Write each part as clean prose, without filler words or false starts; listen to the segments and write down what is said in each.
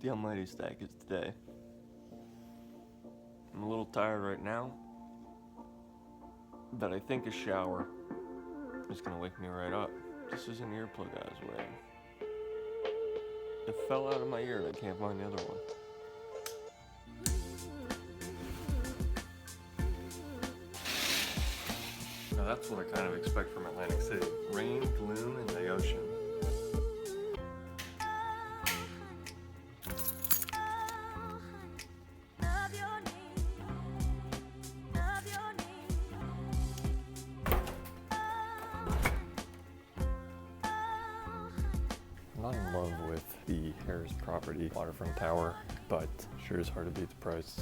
the almighty stack is today. I'm a little tired right now, but I think a shower is gonna wake me right up. This is an earplug I was wearing. It fell out of my ear and I can't find the other one. Now that's what I kind of expect from Atlantic City. Rain, gloom, and the ocean. I'm not in love with the Harris property waterfront tower, but sure is hard to beat the price.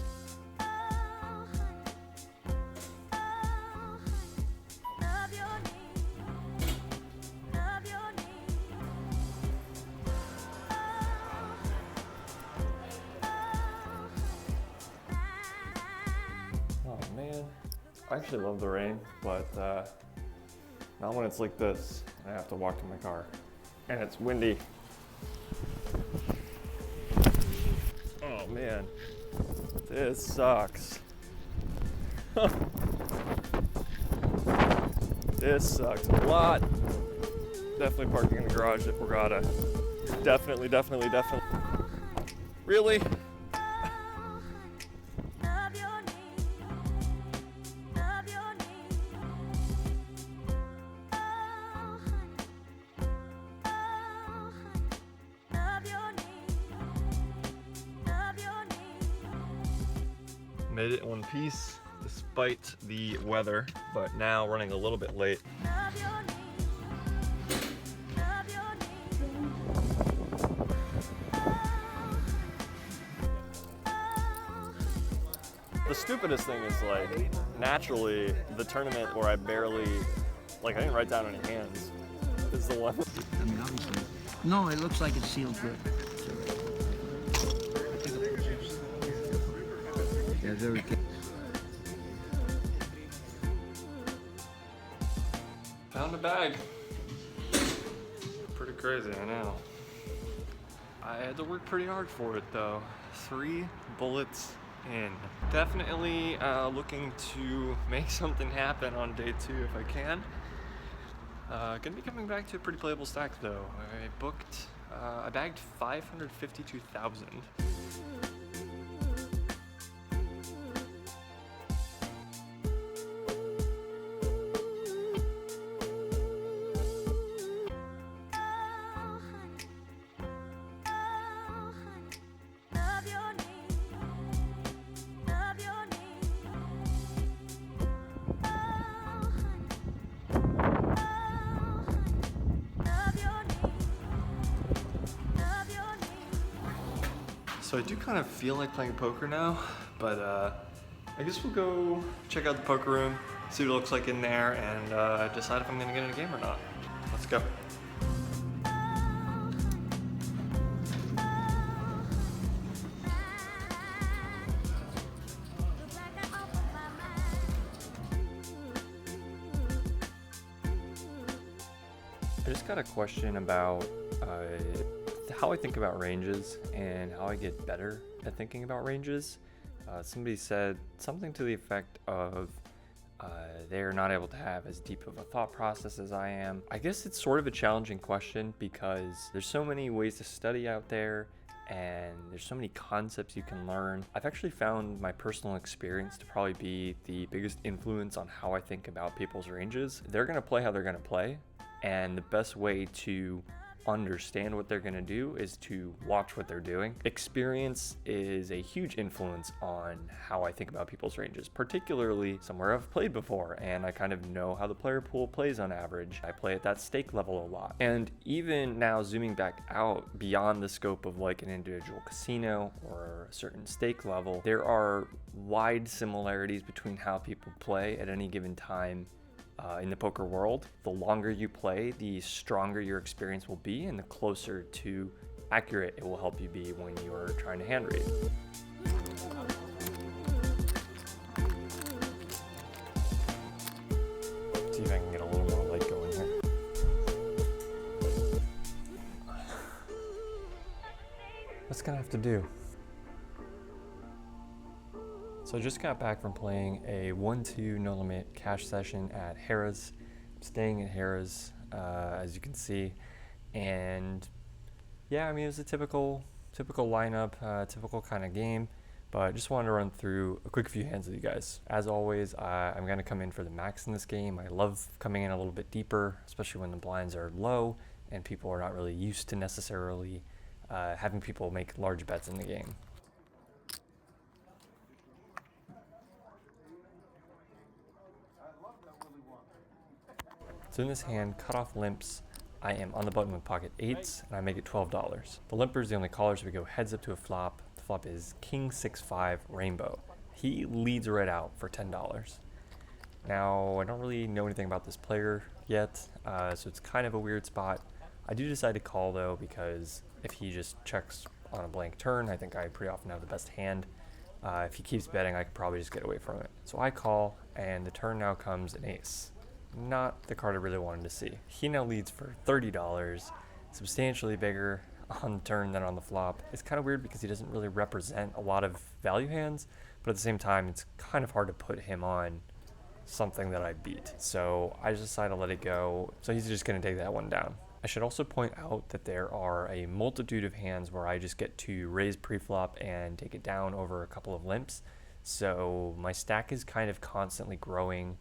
Oh man, I actually love the rain, but not when it's like this. I have to walk to my car. And it's windy. Oh man, this sucks. This sucks a lot. Definitely parking in the garage at Borgata. Definitely. Really? Made it in one piece despite the weather, but now running a little bit late. The stupidest thing is, like, naturally the tournament where I barely, like, I didn't write down any hands is the one. I mean, obviously. No, it looks like it's sealed good. Yeah, very good. Found a bag. Pretty crazy, I know. I had to work pretty hard for it though. 3 bullets in. Definitely looking to make something happen on day 2 if I can. Gonna be coming back to a pretty playable stack though. I bagged 552,000. So I do kind of feel like playing poker now, but I guess we'll go check out the poker room, see what it looks like in there, and decide if I'm gonna get in a game or not. Let's go. I just got a question about how I think about ranges and how I get better at thinking about ranges. Somebody said something to the effect of they're not able to have as deep of a thought process as I am. I guess it's sort of a challenging question because there's so many ways to study out there and there's so many concepts you can learn. I've actually found my personal experience to probably be the biggest influence on how I think about people's ranges. They're gonna play how they're gonna play, and the best way to understand what they're gonna do is to watch what they're doing. Experience is a huge influence on how I think about people's ranges, particularly somewhere I've played before and I kind of know how the player pool plays on average. I play at that stake level a lot. And even now, zooming back out beyond the scope of like an individual casino or a certain stake level, there are wide similarities between how people play at any given time in the poker world. The longer you play, the stronger your experience will be and the closer to accurate it will help you be when you're trying to hand read. See if I can get a little more light going here. What's gonna have to do? So I just got back from playing a 1-2 no limit cash session at Harrah's. I'm staying at Harrah's, as you can see, and yeah, I mean, it was a typical lineup, typical kind of game, but I just wanted to run through a quick few hands with you guys. As always, I'm going to come in for the max in this game. I love coming in a little bit deeper, especially when the blinds are low and people are not really used to necessarily having people make large bets in the game. So in this hand, cutoff limps, I am on the button with pocket 8s, and I make it $12. The limper is the only caller, so we go heads up to a flop. The flop is King 6-5 Rainbow. He leads right out for $10. Now, I don't really know anything about this player yet, so it's kind of a weird spot. I do decide to call though, because if he just checks on a blank turn, I think I pretty often have the best hand. If he keeps betting, I could probably just get away from it. So I call, and the turn now comes an ace. Not the card I really wanted to see. He now leads for $30, substantially bigger on the turn than on the flop. It's kind of weird because he doesn't really represent a lot of value hands, but at the same time, it's kind of hard to put him on something that I beat. So I just decided to let it go. So he's just going to take that one down. I should also point out that there are a multitude of hands where I just get to raise pre-flop and take it down over a couple of limps. So my stack is kind of constantly growing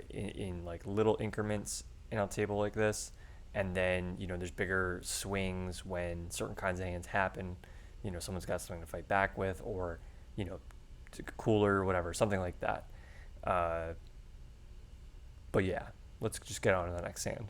in like little increments in a table like this, and then there's bigger swings when certain kinds of hands happen. Someone's got something to fight back with, or cooler, whatever, something like that. But yeah, let's just get on to the next hand.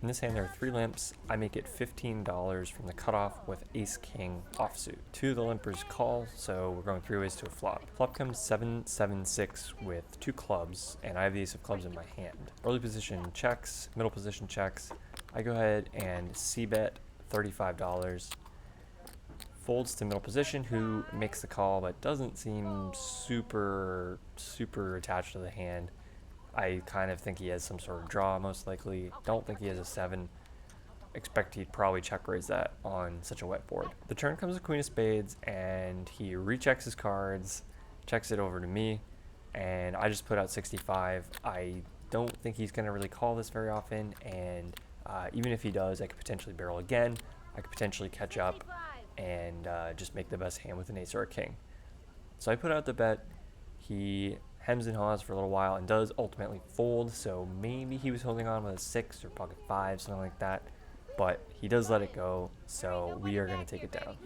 In this hand, there are 3 limps. I make it $15 from the cutoff with ace king offsuit. 2 of the limpers call, so we're going 3 ways to a flop. Flop comes 7-7-6 with 2 clubs, and I have the ace of clubs in my hand. Early position checks, middle position checks. I go ahead and c-bet $35. Folds to middle position, who makes the call but doesn't seem super attached to the hand. I kind of think he has some sort of draw, most likely. Don't think he has a 7. Expect he'd probably check raise that on such a wet board. The turn comes with queen of spades, and he rechecks his cards, checks it over to me, and I just put out 65. I don't think he's going to really call this very often, and even if he does, I could potentially barrel again. I could potentially catch up and just make the best hand with an ace or a king. So I put out the bet. He hems and haws for a little while and does ultimately fold, so maybe he was holding on with a 6 or pocket 5, something like that, but he does let it go, so we are going to take it down.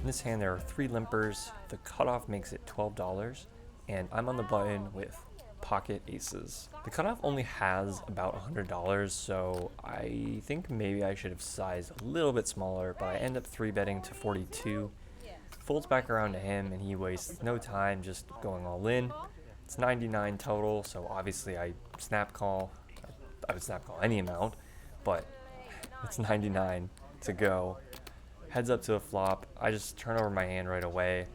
In this hand, there are 3 limpers. The cutoff makes it $12, and I'm on the button with pocket aces. The cutoff only has about $100, so I think maybe I should have sized a little bit smaller, but I end up 3-betting to 42. Folds back around to him, and he wastes no time just going all in. It's 99 total, so obviously I snap call. I would snap call any amount, but it's 99 to go. Heads up to a flop. I just turn over my hand right away.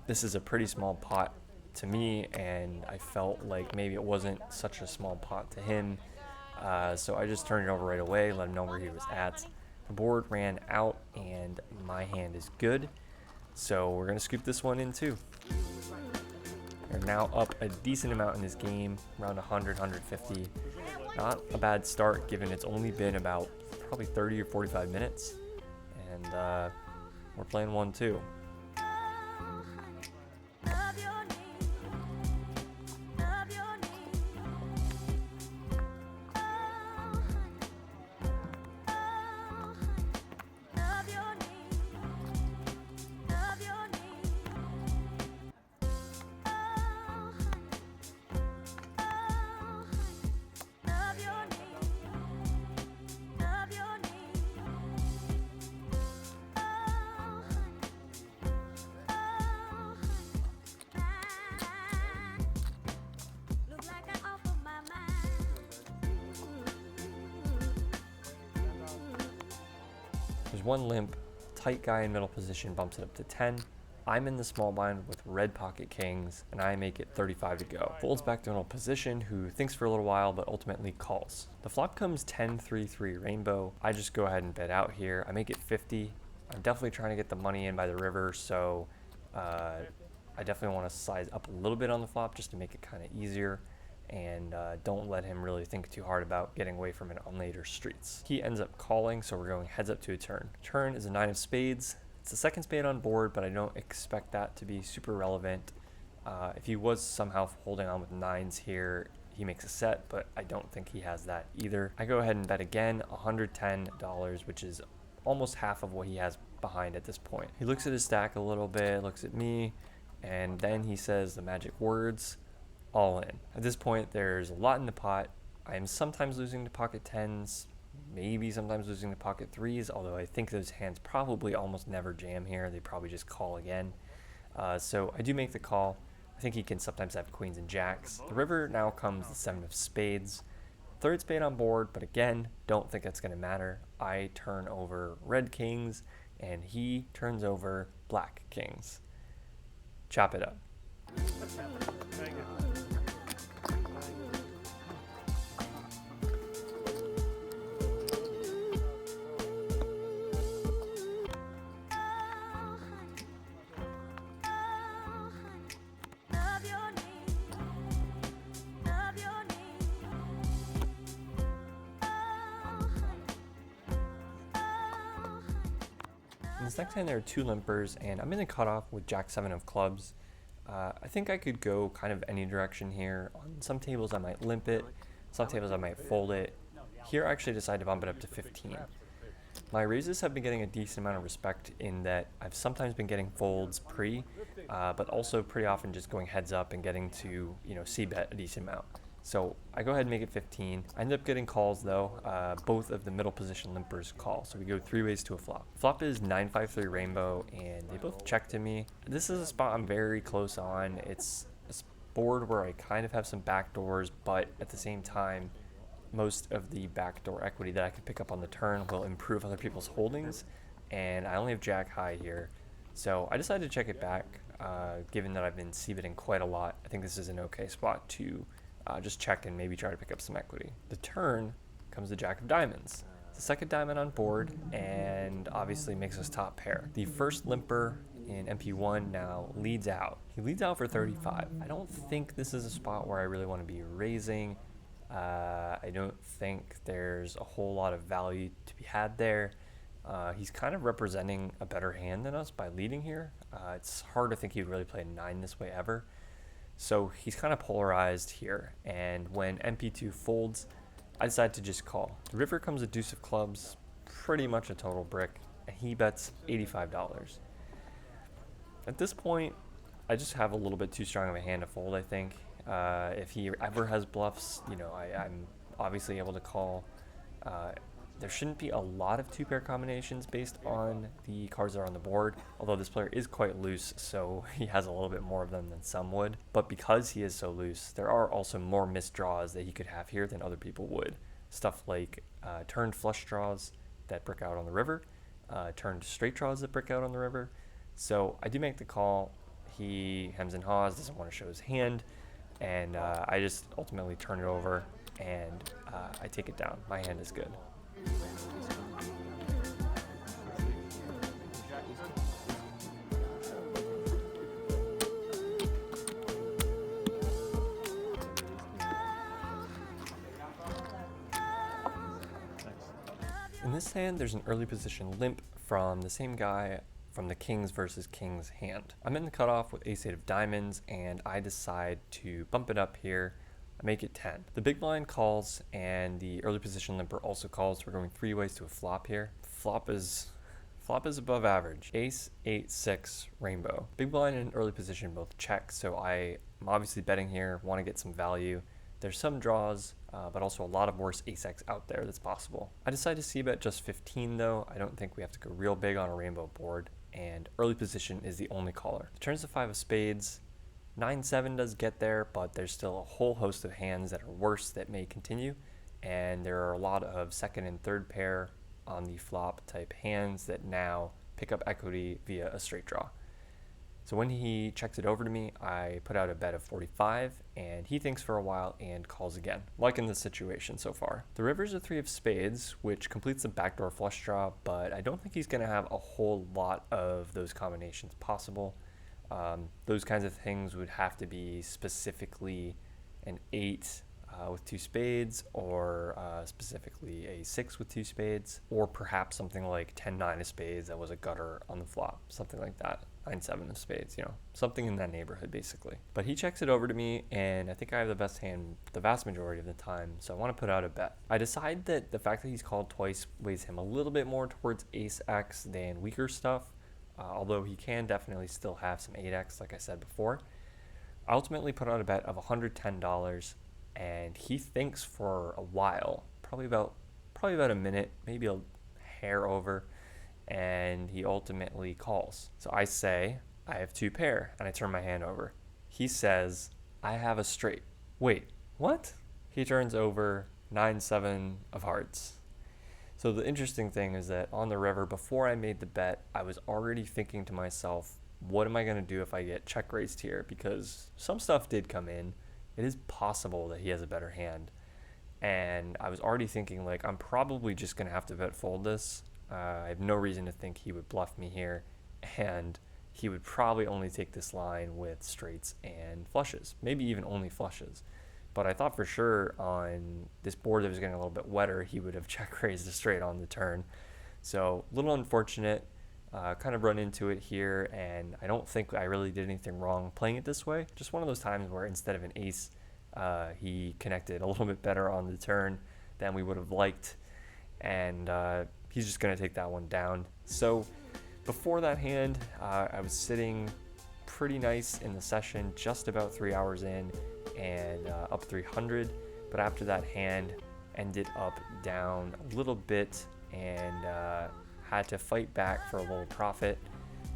This is a pretty small pot to me, and I felt like maybe it wasn't such a small pot to him. So I just turned it over right away, let him know where he was at. The board ran out, and my hand is good. So we're going to scoop this one in too. We're now up a decent amount in this game, around 100, 150. Not a bad start, given it's only been about probably 30 or 45 minutes. And we're playing 1-2. There's one limp, tight guy in middle position bumps it up to 10. I'm in the small blind with red pocket kings, and I make it 35 to go. Folds back to middle position, who thinks for a little while, but ultimately calls. The flop comes 10-3-3 rainbow. I just go ahead and bet out here. I make it 50. I'm definitely trying to get the money in by the river, so I definitely want to size up a little bit on the flop just to make it kind of easier, and don't let him really think too hard about getting away from it on later streets. He ends up calling, so we're going heads up to a turn. Turn is a 9 of spades. It's the second spade on board, but I don't expect that to be super relevant. If he was somehow holding on with 9s here, he makes a set, but I don't think he has that either. I go ahead and bet again, $110, which is almost half of what he has behind at this point. He looks at his stack a little bit, looks at me, and then he says the magic words, all in. At this point, there's a lot in the pot. I am sometimes losing to pocket 10s, maybe sometimes losing to pocket 3s, although I think those hands probably almost never jam here. They probably just call again. So I do make the call. I think he can sometimes have queens and jacks. The river now comes the 7 of spades. Third spade on board, but again, don't think that's going to matter. I turn over red kings, and he turns over black kings. Chop it up. In this next hand, there are 2 limpers, and I'm in the cutoff with Jack 7 of clubs. I think I could go kind of any direction here. On some tables, I might limp it. Some tables, I might fold it. Here, I actually decided to bump it up to 15. My raises have been getting a decent amount of respect in that I've sometimes been getting folds pre, but also pretty often just going heads up and getting to, c-bet a decent amount. So I go ahead and make it 15. I end up getting calls though. Both of the middle position limpers call. So we go 3 ways to a flop. Flop is 9-5-3 rainbow, and they both check to me. This is a spot I'm very close on. It's a board where I kind of have some backdoors, but at the same time, most of the backdoor equity that I could pick up on the turn will improve other people's holdings, and I only have jack high here. So I decided to check it back, given that I've been c-betting quite a lot. I think this is an okay spot to just check and maybe try to pick up some equity. The turn comes the jack of diamonds. It's the second diamond on board, and obviously makes us top pair. The first limper in MP1 now leads out. He leads out for 35. I don't think this is a spot where I really want to be raising. I don't think there's a whole lot of value to be had there. He's kind of representing a better hand than us by leading here. It's hard to think he would really play a 9 this way ever. So he's kind of polarized here, and when MP2 folds, I decide to just call. The river comes a deuce of clubs, pretty much a total brick, and he bets $85. At this point, I just have a little bit too strong of a hand to fold, I think. If he ever has bluffs, I'm obviously able to call. There shouldn't be a lot of 2-pair combinations based on the cards that are on the board, although this player is quite loose, so he has a little bit more of them than some would. But because he is so loose, there are also more missed draws that he could have here than other people would. Stuff like turned flush draws that brick out on the river, turned straight draws that brick out on the river. So I do make the call. He hems and haws, doesn't want to show his hand, and I just ultimately turn it over, and I take it down. My hand is good. In this hand, there's an early position limp from the same guy from the kings versus kings hand. I'm in the cutoff with ace-8 of diamonds, and I decide to bump it up here. I make it 10. The big blind calls, and the early position limper also calls. We're going 3 ways to a flop here. Flop is above average. Ace, 8, 6, rainbow. Big blind and early position both check, so I'm obviously betting here, want to get some value. There's some draws, but also a lot of worse ace-x out there that's possible. I decided to c-bet just 15 though. I don't think we have to go real big on a rainbow board, and early position is the only caller. The turn's the 5 of spades. 9-7 does get there, but there's still a whole host of hands that are worse that may continue, and there are a lot of second and third pair on the flop type hands that now pick up equity via a straight draw. So when he checks it over to me, I put out a bet of 45, and he thinks for a while and calls again, like in this situation so far. The river's a 3 of spades, which completes the backdoor flush draw, but I don't think he's going to have a whole lot of those combinations possible. Those kinds of things would have to be specifically an 8 with 2 spades, or specifically a 6 with 2 spades, or perhaps something like 10-9 of spades that was a gutter on the flop, something like that. 9-7 of spades, something in that neighborhood basically. But he checks it over to me, and I think I have the best hand the vast majority of the time, so I want to put out a bet. I decide that the fact that he's called twice weighs him a little bit more towards ace-x than weaker stuff, although he can definitely still have some 8x like I said before. I ultimately put out a bet of $110, and he thinks for a while, probably about a minute, maybe a hair over, and he ultimately calls. So I say, I have 2 pair, and I turn my hand over. He says, I have a straight. Wait, what? He turns over 9-7 of hearts. So the interesting thing is that on the river, before I made the bet, I was already thinking to myself, what am I going to do if I get check raised here? Because some stuff did come in. It is possible that he has a better hand. And I was already thinking, like, I'm probably just going to have to bet fold this. I have no reason to think he would bluff me here, and he would probably only take this line with straights and flushes, maybe even only flushes. But I thought for sure on this board that was getting a little bit wetter, he would have check raised a straight on the turn. So a little unfortunate, kind of run into it here, and I don't think I really did anything wrong playing it this way. Just one of those times where instead of an ace, he connected a little bit better on the turn than we would have liked, and he's just going to take that one down. So before that hand, I was sitting pretty nice in the session, just about 3 hours in, and up 300. But after that hand, ended up down a little bit, and had to fight back for a little profit.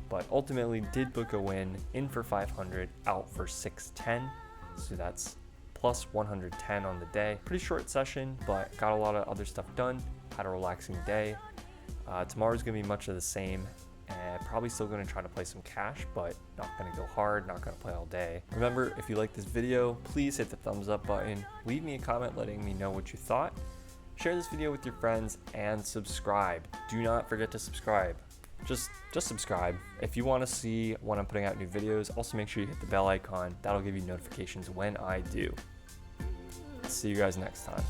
But ultimately did book a win, in for 500, out for 610. So that's plus 110 on the day. Pretty short session, but got a lot of other stuff done. Had a relaxing day. Tomorrow's gonna be much of the same, and probably still gonna try to play some cash, but not gonna go hard, not gonna play all day. Remember, if you like this video, please hit the thumbs up button, leave me a comment letting me know what you thought, share this video with your friends, and subscribe. Do not forget to subscribe. Just subscribe. If you want to see when I'm putting out new videos, also make sure you hit the bell icon. That'll give you notifications when I do. See you guys next time.